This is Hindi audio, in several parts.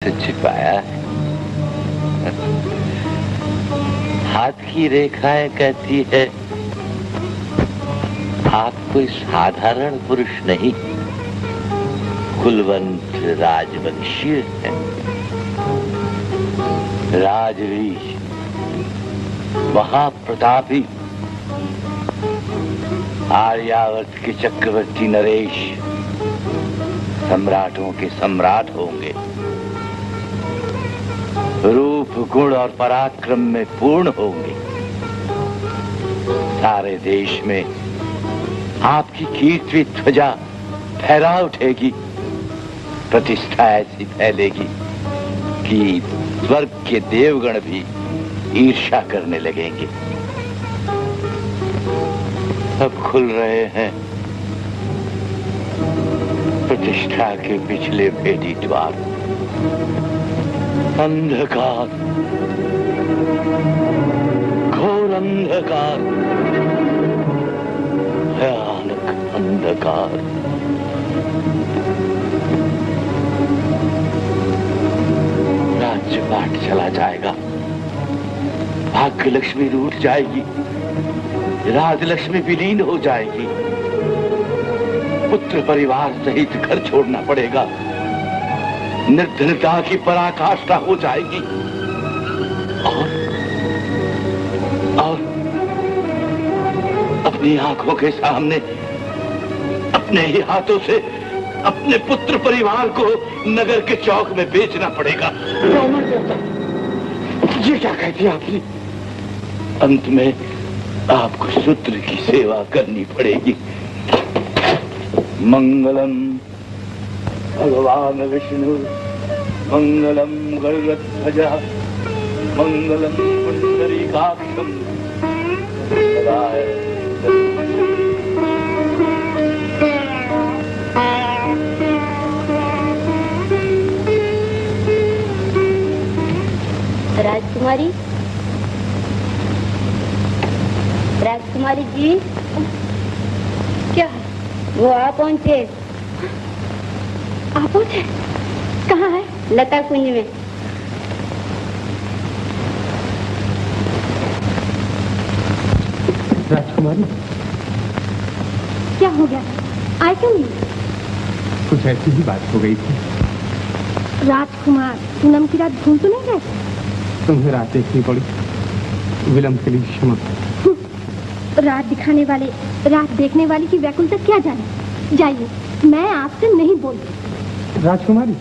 से छिपाया है। हाथ की रेखाएं कहती है आप कोई साधारण पुरुष नहीं, कुलवंत राजवंशीय है, राजवीर, महाप्रतापी, आर्यावर्त के चक्रवर्ती नरेश सम्राटों के सम्राट होंगे। रूप, गुण और पराक्रम में पूर्ण होंगे। सारे देश में आपकी कीर्ति ध्वजा फहरा उठेगी। प्रतिष्ठा ऐसी फैलेगी कि स्वर्ग के देवगण भी ईर्ष्या करने लगेंगे। अब खुल रहे हैं प्रतिष्ठा के पिछले भेदी द्वार। अंधकार, घोर अंधकार, भयानक अंधकार। राज्यपाट चला जाएगा, भाग्य लक्ष्मी रूठ जाएगी, राजलक्ष्मी विलीन हो जाएगी, पुत्र परिवार सहित घर छोड़ना पड़ेगा, निर्धनता की पराकाष्ठा हो जाएगी और अपनी आंखों के सामने अपने ही हाथों से अपने पुत्र परिवार को नगर के चौक में बेचना पड़ेगा। ये क्या कहती आपने? अंत में आपको शूद्र की सेवा करनी पड़ेगी। मंगलम भगवान विष्णु, मंगलम गरुड़ध्वजा, मंगलम पुंडरीकाक्षम। राजकुमारी, राजकुमारी जी, क्या है? वो आ पहुंचे। आप पहुंचे? कहाँ है? लता कुंज में। राजकुमारी, क्या हो गया? आए क्यों नहीं? कुछ ऐसी ही बात हो गई थी। राजकुमार, पूनम की रात भूल तो नहीं गए? तुम्हें रात देखनी पड़ी, विलंब के लिए क्षमा। रात दिखाने वाले रात देखने वाले की व्याकुलता क्या जाने। जाइए, मैं आपसे नहीं बोलती। राजकुमारी,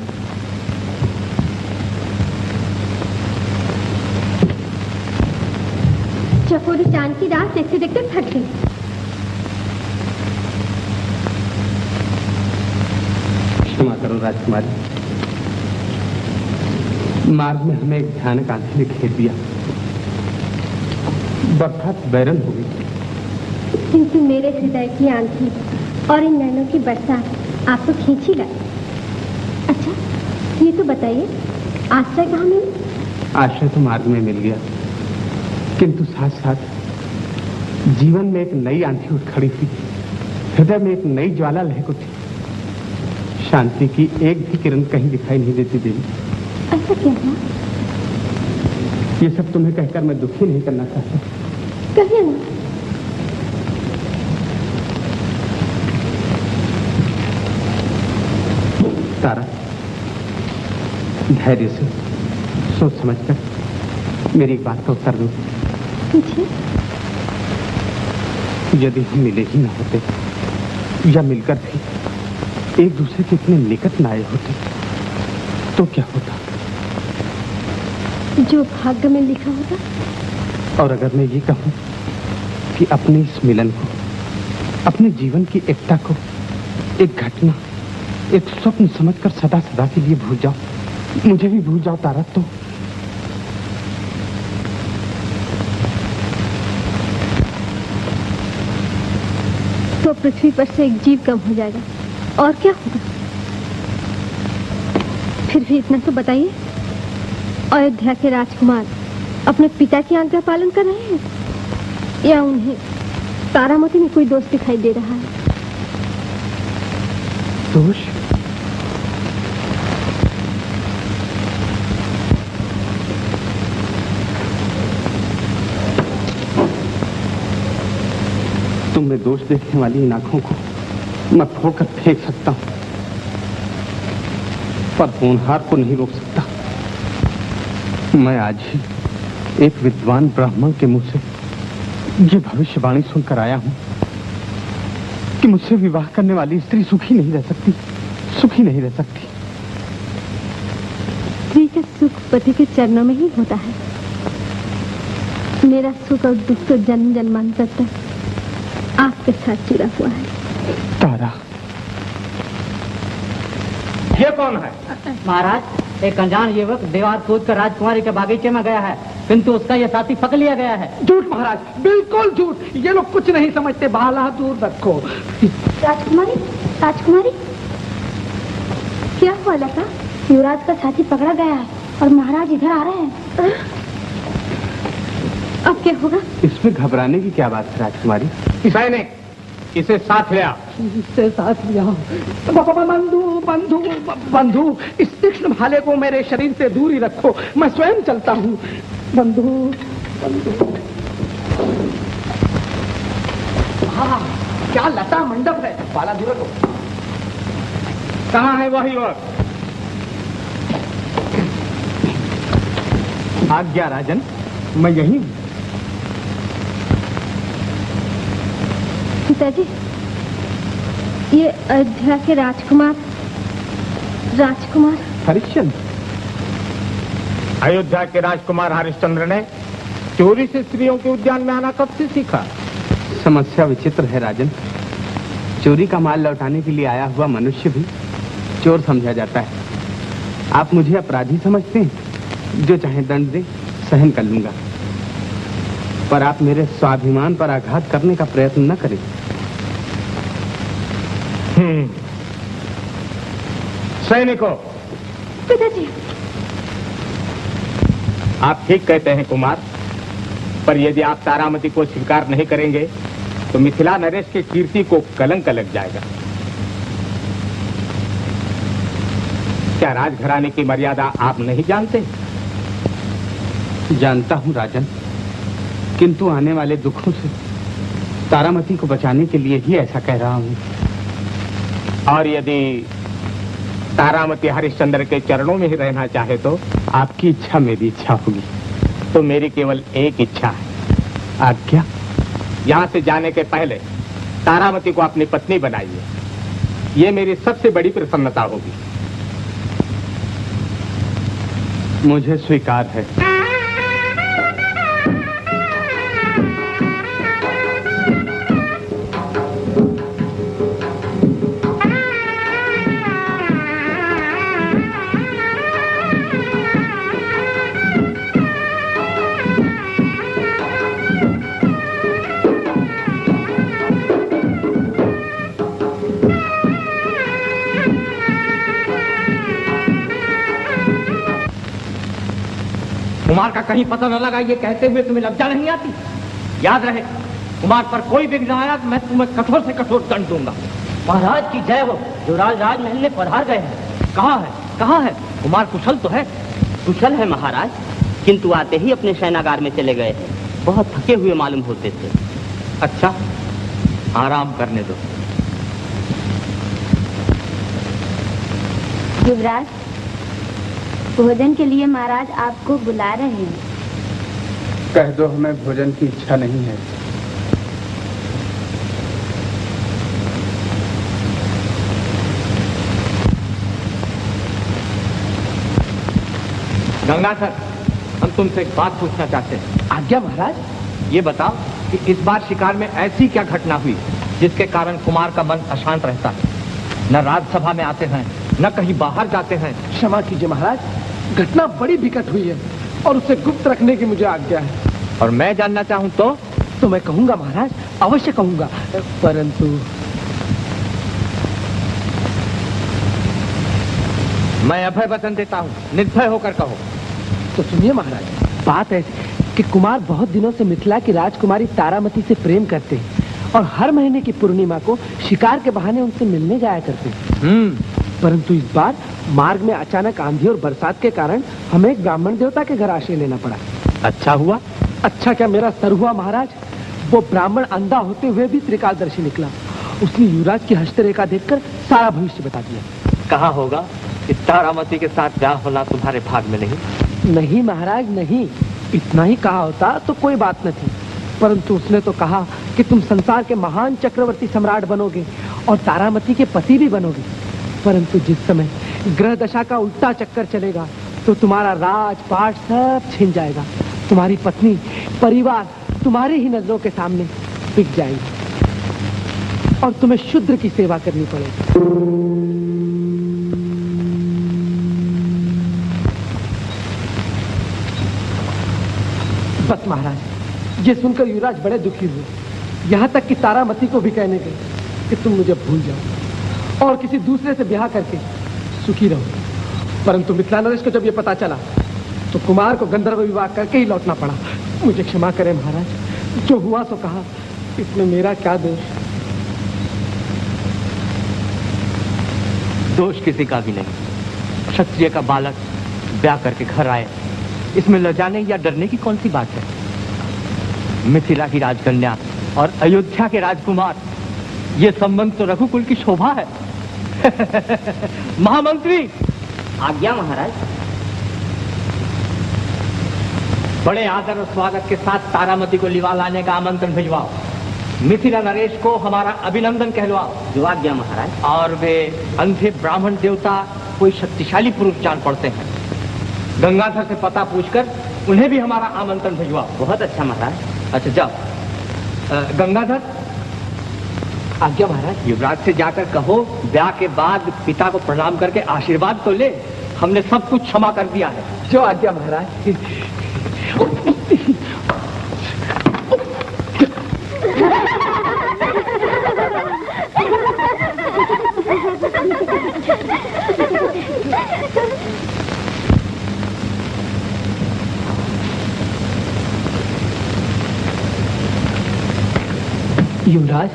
चकोरी चांद की रात देखते देखते थक गई। क्षमा करो राजकुमारी, मार्ग में हमें एक भयानक आंधी ने घेर दिया, बरसात बैरन हो गई। किंतु मेरे हृदय की आंधी और इन नैनों की बरसात आपको खींची लाई। अच्छा, ये तो बताइए, आश्रय कहाँ मिला? आश्रय तो मार्ग में मिल गया, किंतु साथ साथ जीवन में एक नई आंधी उठ खड़ी थी, हृदय में एक नई ज्वाला लहक उठी। शांति की एक भी किरण कहीं दिखाई नहीं देती देवी। ऐसा क्या है? ये सब तुम्हें कहकर मैं दुखी नहीं करना चाहता। कहिए ना। तारा, धैर्य से सोच समझकर मेरी एक बात का उत्तर दो। यदि हम मिले ही न होते या मिलकर भी एक दूसरे के इतने निकट न आए होते तो क्या होता? जो भाग्य में लिखा होता। और अगर मैं ये कहूं कि अपने इस मिलन को, अपने जीवन की एकता को एक घटना, एक स्वप्न समझकर सदा सदा के लिए भूल जाओ, मुझे भी भूल जाओ तारा, तो पृथ्वी पर से एक जीव कम हो जाएगा, और क्या होगा? फिर भी इतना तो बताइए, अयोध्या के राजकुमार अपने पिता की आज्ञा पालन कर रहे हैं या उन्हें तारामती में कोई दोष दिखाई दे रहा है? दोष? में दोष देखने वाली इन आंखों को मैं फोड़कर फेंक सकता हूं, पर होनहार को नहीं रोक सकता। मैं आज ही एक विद्वान ब्राह्मण के मुंह से ये भविष्यवाणी सुनकर आया हूं कि मुझसे विवाह करने वाली स्त्री सुखी नहीं रह सकती, सुखी नहीं रह सकती। स्त्री का सुख पति के चरणों में ही होता है। मेरा सुख और दुख तो जन्म जन्मांतर तक आपके साथ जुड़ा हुआ है। तारा, ये कौन है? महाराज, एक अनजान युवक दीवार कूद कर राजकुमारी के बागीचे में गया है, किंतु उसका यह साथी पकड़ लिया गया है। झूठ महाराज, बिल्कुल झूठ। ये लोग कुछ नहीं समझते, बाला दूर रखो। राजकुमारी, राजकुमारी, क्या हुआ लता? युवराज का साथी पकड़ा गया है और महाराज इधर आ रहे हैं। अब क्या होगा? इसमें घबराने की क्या बात है राजकुमारी? सैनिक, इसे साथ ले आओ। इसे साथ ले आओ। बंधु, बंधु, बंधु, इस तीक्ष्ण भाले को मेरे शरीर से दूर ही रखो, मैं स्वयं चलता हूँ। बंधु, बंधु। हाँ, क्या लता मंडप है। बाला दूर रखो। कहाँ है वही युवक? आज्ञा राजन, मैं यहीं हूं। पिताजी, ये अयोध्या के राजकुमार हरिश्चंद्र। अयोध्या के राजकुमार हरिश्चंद्र ने चोरी से स्त्रियों के उद्यान में आना कब से सीखा? समस्या विचित्र है राजन। चोरी का माल लौटाने के लिए आया हुआ मनुष्य भी चोर समझा जाता है। आप मुझे अपराधी समझते हैं, जो चाहे दंड दे सहन कर लूंगा, पर आप मेरे स्वाभिमान पर आघात करने का प्रयत्न न करें। सैनिकों, पिताजी, आप ठीक कहते हैं कुमार, पर यदि आप तारामती को स्वीकार नहीं करेंगे तो मिथिला नरेश की कीर्ति को कलंक लग जाएगा। क्या राजघराने की मर्यादा आप नहीं जानते? जानता हूं राजन, किंतु आने वाले दुखों से तारामती को बचाने के लिए ही ऐसा कह रहा हूं। और यदि तारामती हरिश्चंद्र के चरणों में ही रहना चाहे तो? आपकी इच्छा मेरी इच्छा होगी। तो मेरी केवल एक इच्छा है। आज्ञा? यहाँ से जाने के पहले तारामती को अपनी पत्नी बनाइए, ये मेरी सबसे बड़ी प्रसन्नता होगी। मुझे स्वीकार है। कुमार का कहीं पता न लगा, ये कहते हुए तुम्हें लज्जा नहीं आती? याद रहे, कुमार पर कोई विघ्न आया तो मैं तुम्हें कठोर से कठोर दंड दूंगा। महाराज की जय हो। युवराज राजमहल में पधार गए हैं। कहाँ है, कहाँ है? कुमार कुशल तो है? कुशल है महाराज, किंतु आते ही अपने शयनागार में चले गए हैं। बहुत थके हुए मालूम होते थे। अच्छा, आराम करने दो। युवराज, भोजन के लिए महाराज आपको बुला रहे हैं। कह दो हमें भोजन की इच्छा नहीं है। गंगाधर, हम तुमसे एक बात पूछना चाहते हैं। आज्ञा महाराज। ये बताओ कि इस बार शिकार में ऐसी क्या घटना हुई जिसके कारण कुमार का मन अशांत रहता है? न राज्यसभा में आते हैं, न कहीं बाहर जाते हैं। क्षमा कीजिए महाराज, घटना बड़ी विकट हुई है और उसे गुप्त रखने की मुझे आज्ञा है। और मैं जानना चाहूं तो मैं कहूंगा महाराज, अवश्य कहूंगा, परंतु मैं अभय वचन देता हूं, निर्भय होकर कहो। तो सुनिए महाराज, बात ऐसी कि कुमार बहुत दिनों से मिथिला की राजकुमारी तारामती से प्रेम करते हैं और हर महीने की पूर्णिमा को शिकार के बहाने उनसे मिलने जाया करते हैं। परंतु इस बार मार्ग में अचानक आंधी और बरसात के कारण हमें एक ब्राह्मण देवता के घर आश्रय लेना पड़ा। अच्छा हुआ? अच्छा क्या मेरा सर हुआ महाराज। वो ब्राह्मण अंधा होते हुए भी त्रिकालदर्शी निकला। उसने युवराज की हस्तरेखा देखकर सारा भविष्य बता दिया। कहा होगा कि तारामती के साथ ब्याह होना तुम्हारे भाग में नहीं? नहीं महाराज नहीं, इतना ही कहा होता तो कोई बात न थी, परंतु उसने तो कहा कि तुम संसार के महान चक्रवर्ती सम्राट बनोगे और तारामती के पति भी बनोगे। परंतु जिस समय ग्रह दशा का उल्टा चक्कर चलेगा तो तुम्हारा राजपाट सब छिन जाएगा, तुम्हारी पत्नी परिवार तुम्हारी ही नजरों के सामने बिक जाएगी और तुम्हें शूद्र की सेवा करनी पड़ेगी। बस महाराज, ये सुनकर युवराज बड़े दुखी हुए, यहाँ तक कि तारामती को भी कहने गए कि तुम मुझे भूल जाओ और किसी दूसरे से ब्याह करके सुखी रहो। परंतु मिथिला नरेश को जब ये पता चला तो कुमार को गंधर्व विवाह करके ही लौटना पड़ा। मुझे क्षमा करें महाराज, जो हुआ सो कहा, इसमें मेरा क्या दोष? दोष किसी का भी नहीं। क्षत्रिय का बालक ब्याह करके घर आए, इसमें लजाने या डरने की कौन सी बात है? मिथिला की राजकन्या और अयोध्या के राजकुमार, ये संबंध तो रघुकुल की शोभा है। महामंत्री, आज्ञा महाराज। बड़े आदर और स्वागत के साथ तारामती को लिवा लाने का आमंत्रण भिजवाओ। मिथिला नरेश को हमारा अभिनंदन कहलवाओ। जो आज्ञा महाराज। और वे अंधे ब्राह्मण देवता कोई शक्तिशाली पुरुष जान पड़ते हैं। गंगाधर से पता पूछकर उन्हें भी हमारा आमंत्रण भिजवाओ। बहुत अच्छा महाराज। अच्छा जाओ। गंगाधर, आज्ञा महाराज। युवराज से जाकर कहो ब्याह के बाद पिता को प्रणाम करके आशीर्वाद तो ले, हमने सब कुछ क्षमा कर दिया है। जो आज्ञा महाराज। युवराज,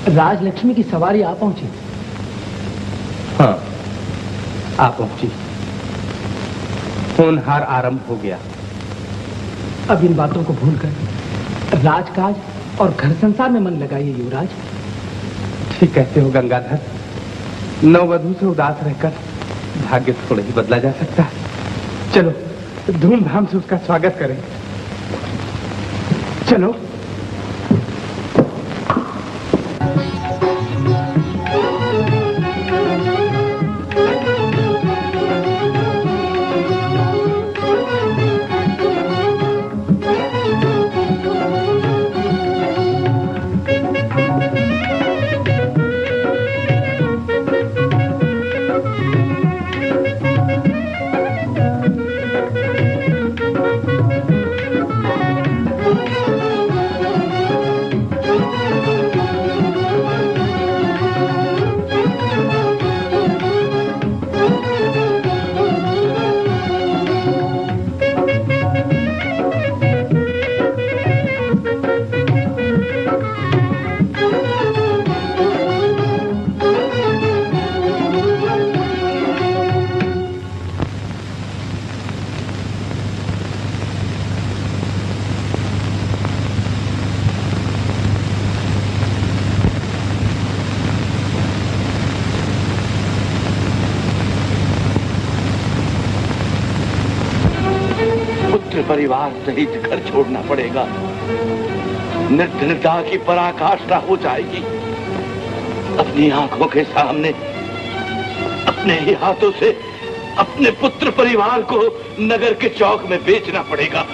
राजलक्ष्मी की सवारी आ पहुंची। हाँ, आ पहुंची। होनहार आरंभ हो गया। अब इन बातों को भूलकर राजकाज और घर संसार में मन लगाइए युवराज। ठीक कहते हो गंगाधर, नववधू से उदास रहकर भाग्य थोड़ा ही बदला जा सकता है। चलो धूमधाम से उसका स्वागत करें। चलो। परिवार सहित घर छोड़ना पड़ेगा। निर्धनता की पराकाष्ठा हो जाएगी। अपनी आंखों के सामने अपने ही हाथों से अपने पुत्र परिवार को नगर के चौक में बेचना पड़ेगा।